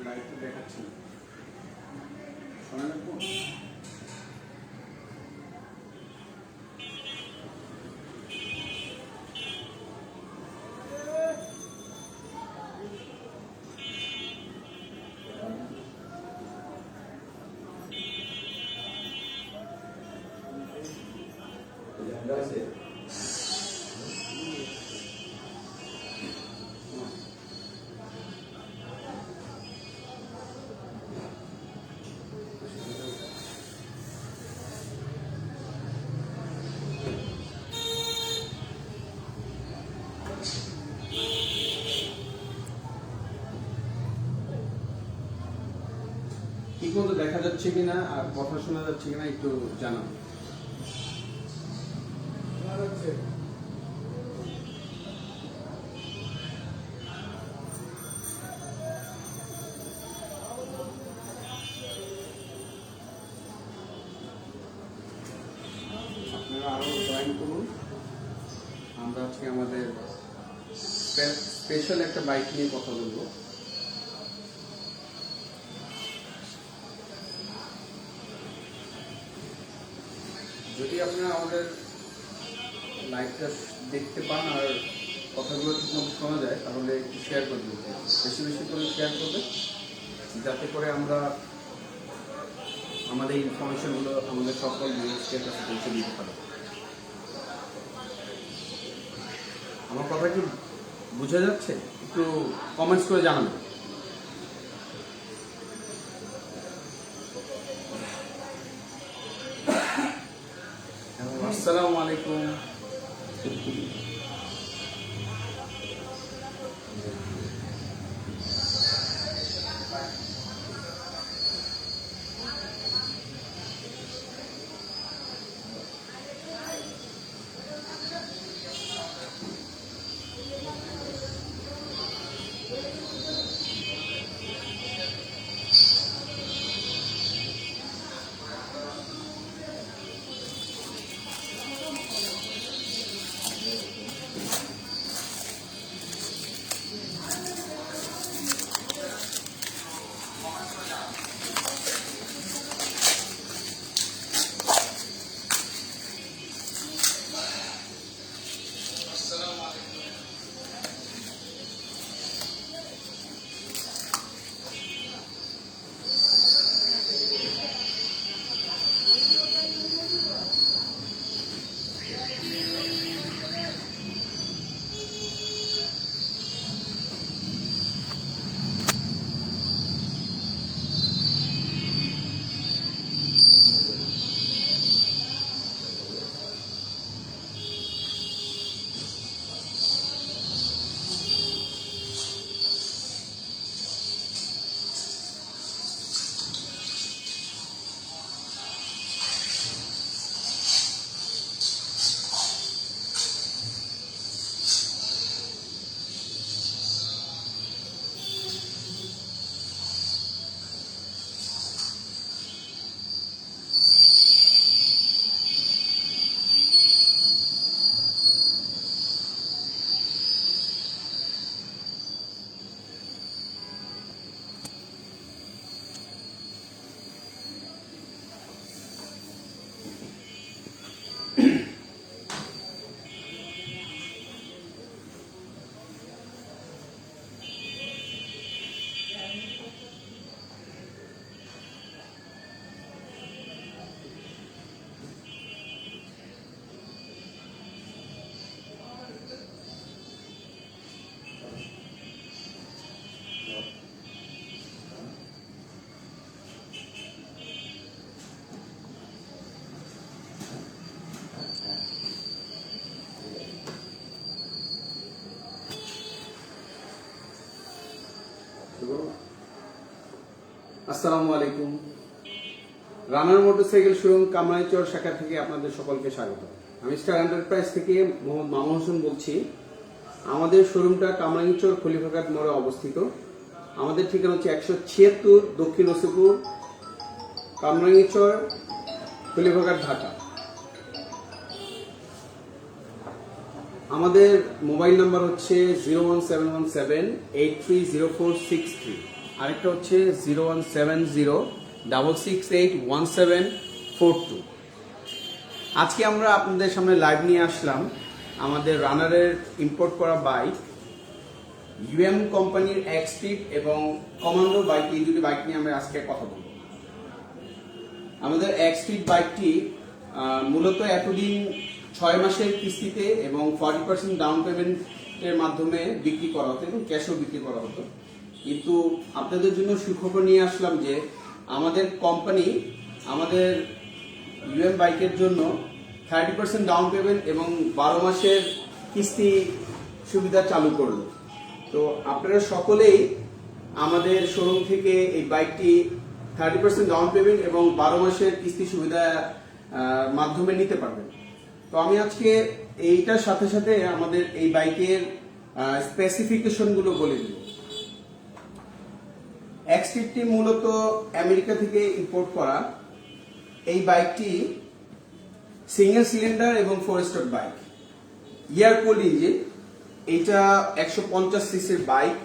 লাইটটা দেখাচ্ছি না। শোনা লাগবো? ঠিক মতো দেখা যাচ্ছে কিনা আর কথা শোনা যাচ্ছে কিনা একটু জানান। আপনারা আরো জয়েন করুন। আমরা আজকে আমাদের স্পেশাল একটা বাইক নিয়ে কথা বলবো। যদি আপনারা আমাদের লাইভটা দেখতে পান আর কথাগুলো ঠিক মতো শোনা যায় তাহলে একটু শেয়ার করে দেবেন, বেশি বেশি করে শেয়ার করবে, যাতে করে আমরা আমাদের ইনফরমেশনগুলো আমাদের সকল ভিউয়ার্সদের কাছে পৌঁছে দিতে পারি। আমার কথা কি বোঝা যাচ্ছে? একটু কমেন্টস করে জানাবেন। আসসালামু আলাইকুম। আসসালামু আলাইকুম। রানার মোটরসাইকেল শোরুম কামরাইচর শাখা থেকে আপনাদের সকলকে স্বাগত। আমি স্টার এন্টারপ্রাইজ থেকে মোহাম্মদ মামুন হোসেন বলছি। আমাদের শোরুমটা কামরাইচর খলিফাঘাট মোড়ে অবস্থিত। আমাদের ঠিকানা হচ্ছে 176 দক্ষিণ ওসিপুর, কামরাইচর, খলিফাঘাট, ঢাকা। আমাদের মোবাইল নাম্বার হচ্ছে 01717830463। আরেকটা হচ্ছে 0170-668-1742। আজকে আমরা আপনাদের সামনে লাইভ নিয়ে আসলাম আমাদের রানারের ইম্পোর্ট করা বাইক, ইউএম কোম্পানির এক্সপিড এবং কমান্ডো বাইক। এই দুটি বাইক নিয়ে আমরা আজকে কথা বলব। আমাদের এক্সপিড বাইকটি মূলত এতদিন 6 মাসের কিস্তিতে এবং 40% ডাউন পেমেন্টের মাধ্যমে বিক্রি করা হতো এবং ক্যাশও বিক্রি করা হতো। কিন্তু আপনাদের জন্য সুখবর নিয়ে আসলাম যে আমাদের কোম্পানি আমাদের ইউএম বাইকের জন্য 30% ডাউন পেমেন্ট এবং 12 মাসের কিস্তি সুবিধা চালু করলো। তো আপনারা সকলেই আমাদের শোরুম থেকে এই বাইকটি 30% ডাউন পেমেন্ট এবং 12 মাসের কিস্তি সুবিধা মাধ্যমে নিতে পারবেন। তো আমি আজকে এইটার সাথে সাথে আমাদের এই বাইকের স্পেসিফিকেশন গুলো বলে দিব। এক্সপিডটি মূলত আমেরিকা থেকে ইম্পোর্ট করা। এই বাইকটি সিঙ্গেল সিলিন্ডার এবং 4 stroke bike, air cooled engine. এটা 150 সিসির বাইক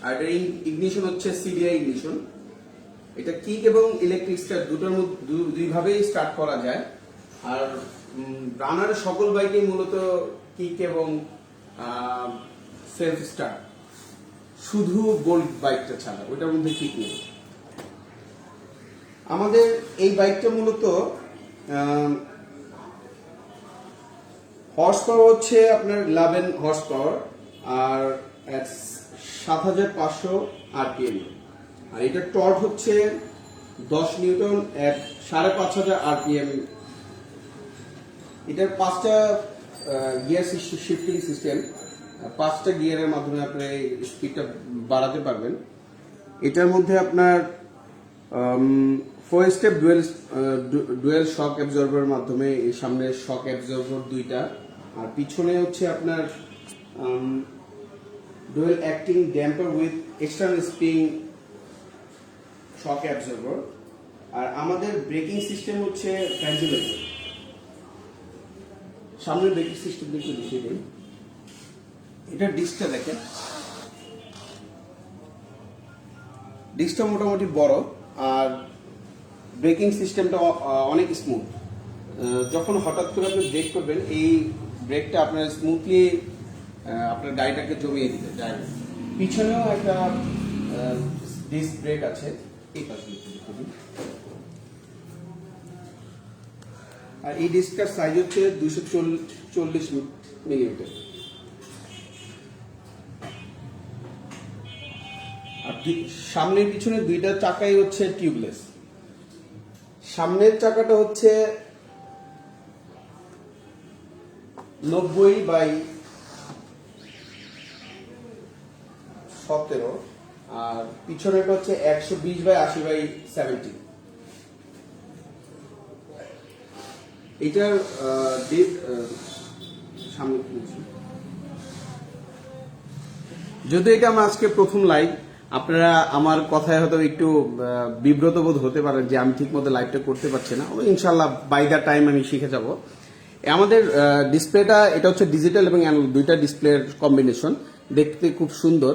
আর এর ইগনিশন হচ্ছে সিডিআই ইগনিশন। এটা কিক এবং ইলেকট্রিক স্টার্ট দুইভাবেই স্টার্ট করা যায়। আর রানার সকল বাইকে মূলত কিক এবং সেলফ স্টার্ট, শুধু গোল্ড বাইকটা ছাড়া, ওইটার মধ্যে কিক নেই। আমাদের এই বাইকটা মূলত হর্স পাওয়ার হচ্ছে আপনার 11 হর্স পাওয়ার আর 7500 আরপিএম। আর এটা টর্ক হচ্ছে 10 নিউটন at 5500 আরপিএম। এটার 5টা গিয়ার শিফটিং সিস্টেম, 5টা গিয়ারের মাধ্যমে আপনি স্পিডটা বাড়াতে পারবেন। এটার মধ্যে আপনার 4 স্টেপ ডুয়েল শক অ্যাবজর্বার মাধ্যমে এই সামনে শক অ্যাবজর্বার দুইটা, আর পিছনে হচ্ছে আপনার dual acting damper with external spring shock absorber. আর আমাদের ব্রেকিং সিস্টেম হচ্ছে ভেন্টিলেটর। সামনের ব্রেকিং সিস্টেম একটু দেখিয়ে দিই। এটা ডিস্কটা দেখেন, ডিস্কটা মোটামুটি বড় আর ব্রেকিং সিস্টেমটা অনেক স্মুথ। যখন হঠাৎ করে আপনি ব্রেক করবেন, এই ব্রেকটা আপনার স্মুথলি আপনার গাড়িটাকে জমিয়ে দিবে যায়। পিছনেও একটা ডিস্ক ব্রেক আছে, এই পাশে। আর এই ডিস্কটার সাইজ হচ্ছে 240 মিলিমিটার। আর সামনের পিছনে দুইটা চাকাই হচ্ছে টিউবলেস। সামনের চাকাটা হচ্ছে 90/17 আর পিছনেরটা হচ্ছে 120/80/70। এটার সামনে যদি এটা আমার আজকে প্রথম লাইভ, আপনারা আমার কথায় হয়তো একটু বিব্রত বোধ হতে পারেন যে আমি ঠিক মতো লাইভটা করতে পারছি না। ইনশাল্লাহ বাই দ্য টাইম আমি শিখে যাব। আমাদের ডিসপ্লেটা এটা হচ্ছে ডিজিটাল এবং অ্যানালগ দুইটা ডিসপ্লের কম্বিনেশন, দেখতে খুব সুন্দর।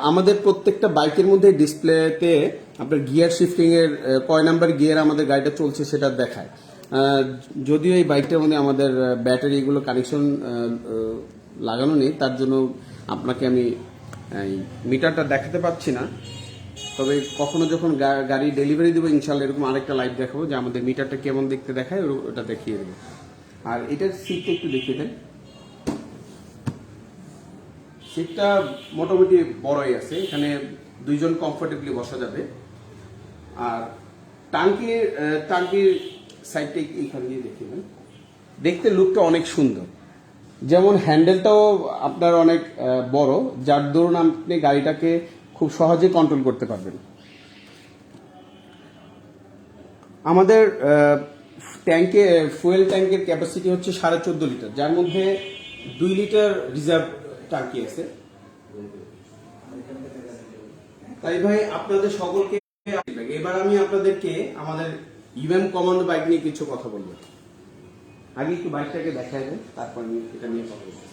আমাদের প্রত্যেকটা বাইকের মধ্যে ডিসপ্লেতে আপনার গিয়ার শিফটিং এর কয় নাম্বার গিয়ার আমাদের গাড়িটা চলছে সেটা দেখায়। যদিও এই বাইকটার মধ্যে আমাদের ব্যাটারি এগুলো কানেকশন লাগানো নেই, তার জন্য আপনাকে আমি মিটারটা দেখাতে পাচ্ছি না। তবে কখনো যখন গাড়ি ডেলিভারি দেবো ইনশাল্লাহ এরকম আরেকটা লাইভ দেখাবো যে আমাদের মিটারটা কেমন দেখতে দেখায়, ওটা দেখিয়ে দেবো। আর এটার সিটটা একটু দেখিয়ে দেন। সিটটা মোটামুটি বড়ই আছে, এখানে দুইজন কমফোর্টেবলি বসা যাবে। আর টাঙ্কির সাইডটা এইখান দিয়ে দেখিয়ে দেন। দেখতে লুকটা অনেক সুন্দর, যেমন হ্যান্ডেলটাও আপনার অনেক বড়, যার দরুন আপনি গাড়িটাকে খুব সহজে কন্ট্রোল করতে পারবেন। আমাদের ফুয়েল ট্যাঙ্কের ক্যাপাসিটি হচ্ছে 14.5 লিটার, যার মধ্যে 2 লিটার রিজার্ভ ট্যাঙ্কি আছে। তাই ভাই আপনাদের সকলকে এবার আমি আপনাদেরকে আমাদের ইউএম কমান্ডো বাইক নিয়ে কিছু কথা বলবো। আগে একটু বাইকটাকে দেখাই দেন, তারপর আমি এটা নিয়ে কথা বলবো।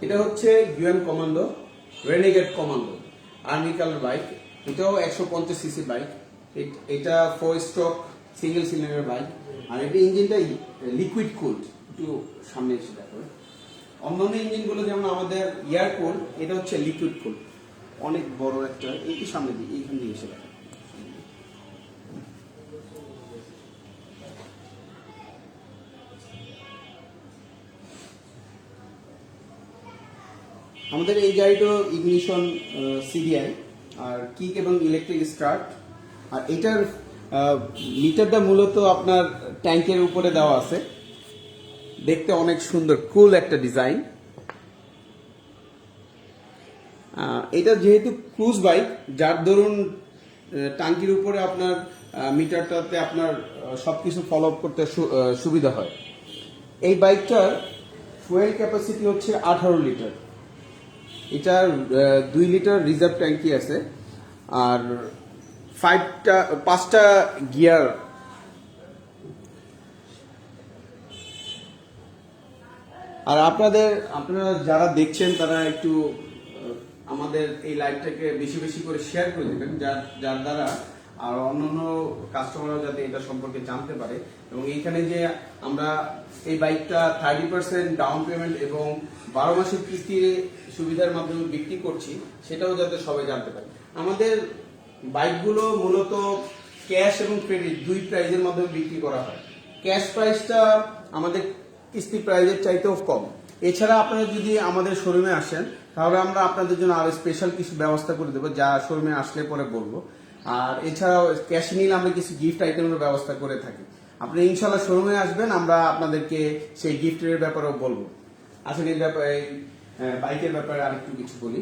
এটা হচ্ছে UN commando, renegade commando, army colour bike. এটাও 150 সিসি বাইক। এটা 4 স্ট্রোক সিঙ্গেল সিলিন্ডার বাইক। আর এটা ইঞ্জিনটা লিকুইড কুলড। একটু সামনে এসে দেখো, অন্যান্য ইঞ্জিনগুলো যেমন আমাদের এয়ার কুল, এটা হচ্ছে লিকুইড কুল। অনেক বড় একটা, একটু সামনে দিই, এইখান দিয়ে এসে দেখো। আমাদের এই গাড়িটা ইগনিশন সিডিআই আর কিক এবং ইলেকট্রিক স্টার্ট। আর এটার মিটারটা মূলত আপনার ট্যাঙ্কের উপরে দেওয়া আছে, দেখতে অনেক সুন্দর, কুল একটা ডিজাইন। এটা যেহেতু ক্রুজ বাইক, যার দরুন ট্যাঙ্কির উপরে আপনার মিটারটাতে আপনার সবকিছু ফলো আপ করতে সুবিধা হয়। এই বাইকটার ফুয়েল ক্যাপাসিটি হচ্ছে 18 লিটার। এটার 2 লিটার রিজার্ভ ট্যাঙ্কি আছে আর 5টা গিয়ার। আর আপনারা যারা দেখছেন তারা একটু আমাদের এই লাইভটাকে বেশি বেশি করে শেয়ার করে দেবেন, যার দ্বারা আর অন্যান্য কাস্টমাররা যাতে এটা সম্পর্কে জানতে পারে। এবং এইখানে যে আমরা এই বাইকটা 30% ডাউন পেমেন্ট এবং 12 মাসের কিস্তির সুবিধার মাধ্যমে বিক্রি করছি, সেটাও যাতে সবাই জানতে পারে। আমাদের বাইকগুলো মূলত ক্যাশ এবং ক্রেডিট দুই প্রাইজের মাধ্যমে বিক্রি করা হয়। ক্যাশ প্রাইসটা আমাদের কিস্তি প্রাইজের চাইতেও কম। এছাড়া আপনারা যদি আমাদের শোরুমে আসেন, তাহলে আমরা আপনাদের জন্য আরো স্পেশাল কিছু ব্যবস্থা করে দেবো, যা শোরুমে আসলে পরে বলবো। আর এছাড়াও ক্যাশ নিলে আমরা কিছু গিফট আইটেমের ব্যবস্থা করে থাকি। আপনি ইনশাল্লাহ শোরুমে আসবেন, আমরা আপনাদেরকে সেই গিফটের ব্যাপারেও বলবো। আসলে এই ব্যাপারে, বাইকের ব্যাপারে আরেকটু কিছু বলি।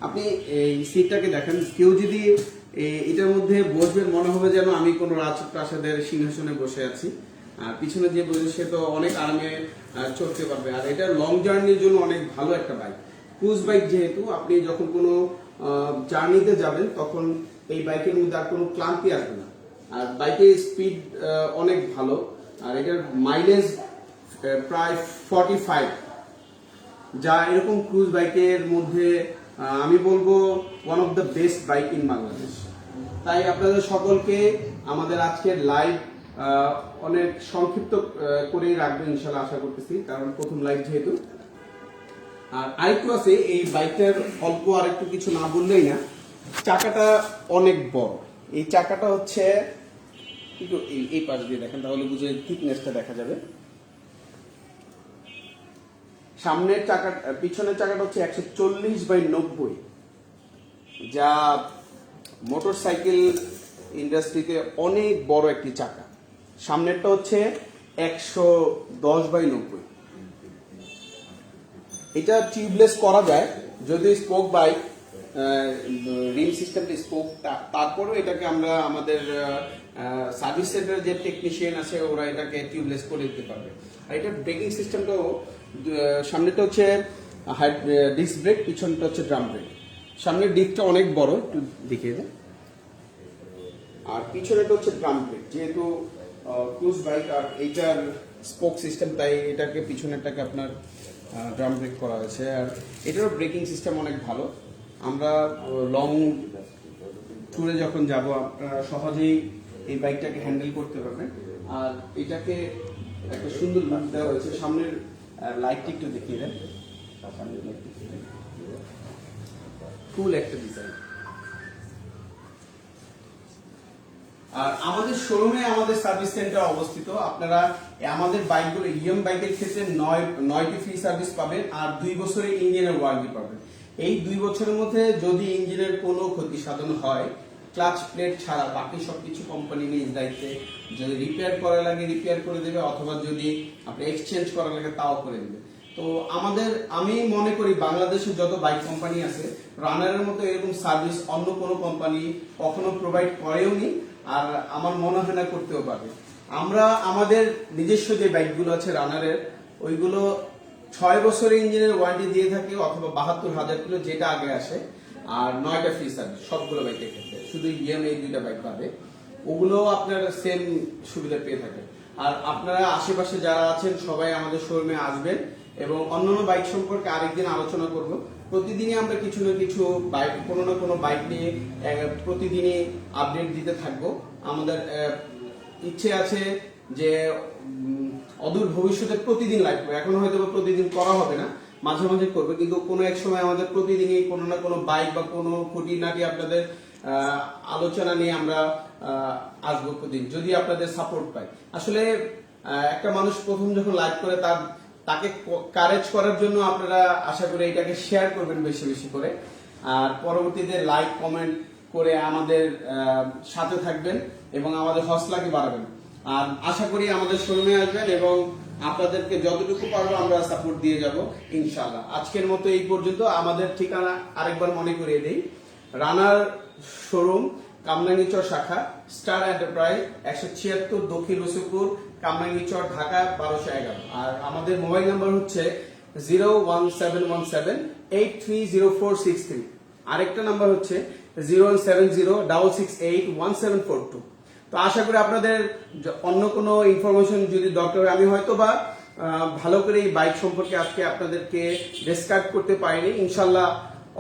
আপনি এই সিটটাকে দেখেন, কেউ যদি এটার মধ্যে বসবেন, মনে হবে যেন আমি কোনো রাজপ্রাসাদের সিংহাসনে বসে আছি। আর পিছনে যে বসে সে তো অনেক আরামে চড়তে পারবে। আর এটা লং জার্নির জন্য অনেক ভালো একটা বাইক। ক্রুজ বাইক যেহেতু, আপনি যখন কোনো জার্নিতে যাবেন তখন এই বাইকের মধ্যে আর কোনো ক্লান্তি আসবে না। আর বাইকের স্পিড অনেক ভালো। আর এটার মাইলেজ প্রায় 45, যা এরকম ক্রুজ বাইকের মধ্যে আমি বলবো one of the best bike in Bangladesh. তাই আপনাদের সকলকে আমাদের আজকের লাইভ অনেক সংক্ষিপ্ত করেই রাখবেন ইনশাল্লাহ, আশা করতেছি, কারণ প্রথম লাইভ যেহেতু। আর আরেকটু আছে, এই বাইকটার অল্প আরেকটু কিছু না বললেই না, চাকাটা অনেক বড়। এই চাকাটা হচ্ছে একটু এই পাশ দিয়ে দেখেন, তাহলে বুঝে থিকনেসটা দেখা যাবে। সামনের চাকা, পিছনের চাকাটা হচ্ছে 140/90, যা মোটরসাইকেল ইন্ডাস্ট্রিতে অনেক বড় একটি চাকা। সামনেরটা হচ্ছে 110/90। এটা টিউবলেস করা যায়, যদি স্পোক বাইক, রিম সিস্টেমটা স্পোক, তারপরেও এটাকে আমরা আমাদের সার্ভিস সেন্টারে যে টেকনিশিয়ান আছে ওরা এটাকে টিউবলেস করে দিতে পারবে। আর এটার ব্রেকিং সিস্টেমটাও, সামনেটা হচ্ছে ডিস্ক ব্রেক, পিছনটা হচ্ছে ড্রাম ব্রেক। সামনের ডিস্কটা অনেক বড়, একটু দেখিয়ে দেন। আর পিছনেটা হচ্ছে ড্রাম ব্রেক, যেহেতু ক্রুজ বাইক আর এইটার স্পোক সিস্টেম, তাই এটাকে পিছনেরটাকে আপনার ড্রাম ব্রেক করা হয়েছে। আর এটারও ব্রেকিং সিস্টেম অনেক ভালো। আমরা লং ট্যুরে যখন যাব, আপনারা সহজেই এই বাইকটাকে হ্যান্ডেল করতে পারবেন। আর এটাকে একটা সুন্দর লুক দেওয়া হয়েছে। সামনের লাইটটি একটু দেখিয়ে দেন, কুল একটা ডিজাইন। আর আমাদের শোরুমে আমাদের সার্ভিস সেন্টার অবস্থিত। আপনারা আমাদের বাইকগুলো, ইএম বাইকের ক্ষেত্রে 9টি ফ্রি সার্ভিস পাবেন আর 2 বছরের ইঞ্জিনের ওয়ারেন্টি পাবেন। এই 2 বছরের মধ্যে যদি ইঞ্জিনের কোনো ক্ষতি সাধন হয়, ক্লাচ প্লেট ছাড়া বাকি সবকিছু কোম্পানি নিজ দায়িত্বে, যদি রিপেয়ার করা লাগে রিপেয়ার করে দেবে, অথবা যদি আপনি এক্সচেঞ্জ করা লাগে তাও করে দেবে। তো আমি মনে করি বাংলাদেশের যত বাইক কোম্পানি আছে, রানারের মতো এরকম সার্ভিস অন্য কোনো কোম্পানি কখনো প্রোভাইড করেও নি, আর আমার মনে হয় না করতেও পারবে। আমরা আমাদের নিজস্ব যে বাইকগুলো আছে রানারের, ওইগুলো 6 বছরের ইঞ্জিনের ওয়ারেন্টি দিয়ে থাকি, অথবা 72,000 কিলো যেটা আগে আসে, আর 9টা ফ্রি সার্ভিস সবগুলো বাইকের ক্ষেত্রে। শুধু ইএম এই 2টা বাইক পাবে, ওগুলো আপনারা সেম সুবিধা পেয়ে থাকেন। আর আপনারা আশেপাশে যারা আছেন সবাই আমাদের শোরুমে আসবেন এবং অন্যান্য বাইক সম্পর্কে আরেকদিন আলোচনা করব। প্রতিদিনই আমরা কিছু না কিছু বাইক, কোনো না কোনো বাইক নিয়ে প্রতিদিনই আপডেট দিতে থাকবো। আমাদের ইচ্ছে আছে যে অদূর ভবিষ্যতে প্রতিদিন লাইভ করবো। এখন হয়তো প্রতিদিন করা হবে না, মাঝে মাঝে করবে, কিন্তু কোনো এক সময় আমাদের প্রতিদিনই কোনো না কোনো বাইক বা কোনো খুঁটিনাটি আপনাদের আলোচনা নিয়ে আমরা আসবো প্রতিদিন, যদি আপনাদের সাপোর্ট পাই। আসলে একটা মানুষ প্রথম যখন লাইভ করে তাকে কারেজ করার জন্য আপনারা আশা করি এটাকে শেয়ার করবেন বেশি বেশি করে, আর পরবর্তীতে লাইক কমেন্ট করে আমাদের সাথে থাকবেন এবং আমাদের হৌসলাকে বাড়াবেন। আর আশা করি আমাদের শোরুমে আসবেন এবং আপনাদেরকে যতটুকু পারবো আমরা সাপোর্ট দিয়ে যাব ইনশাআল্লাহ। আজকের মতো এই পর্যন্ত। আমাদের ঠিকানা আরেকবার মনে করিয়ে দেই, রানার শোরুম, কামরাঙ্গীরচর শাখা, স্টার এন্টারপ্রাইজ, 176 দক্ষিণ রসুলপুর, কামরাঙ্গীরচর, ঢাকা 1211। আর আমাদের মোবাইল নাম্বার হচ্ছে 01717830463। আরেকটা নাম্বার হচ্ছে 01706681742। তো আশা করি আপনাদের অন্য কোনো ইনফরমেশন যদি দরকার হয়, আমি হয়তো বা ভালো করে এই বাইক সম্পর্কে আজকে আপনাদেরকে ডেসক্রাইব করতে পারিনি। ইনশাল্লাহ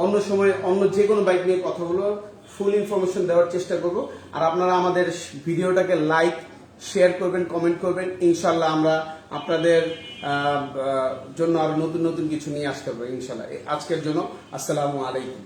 অন্য সময় অন্য যে কোনো বাইক নিয়ে কথাগুলো ফুল ইনফরমেশন দেওয়ার চেষ্টা করব। আর আপনারা আমাদের ভিডিওটাকে লাইক, শেয়ার করবেন, কমেন্ট করবেন। ইনশাল্লাহ আমরা আপনাদের জন্য আরো নতুন নতুন কিছু নিয়ে আসতে পারবো ইনশাল্লাহ। আজকের জন্য আসসালামু আলাইকুম।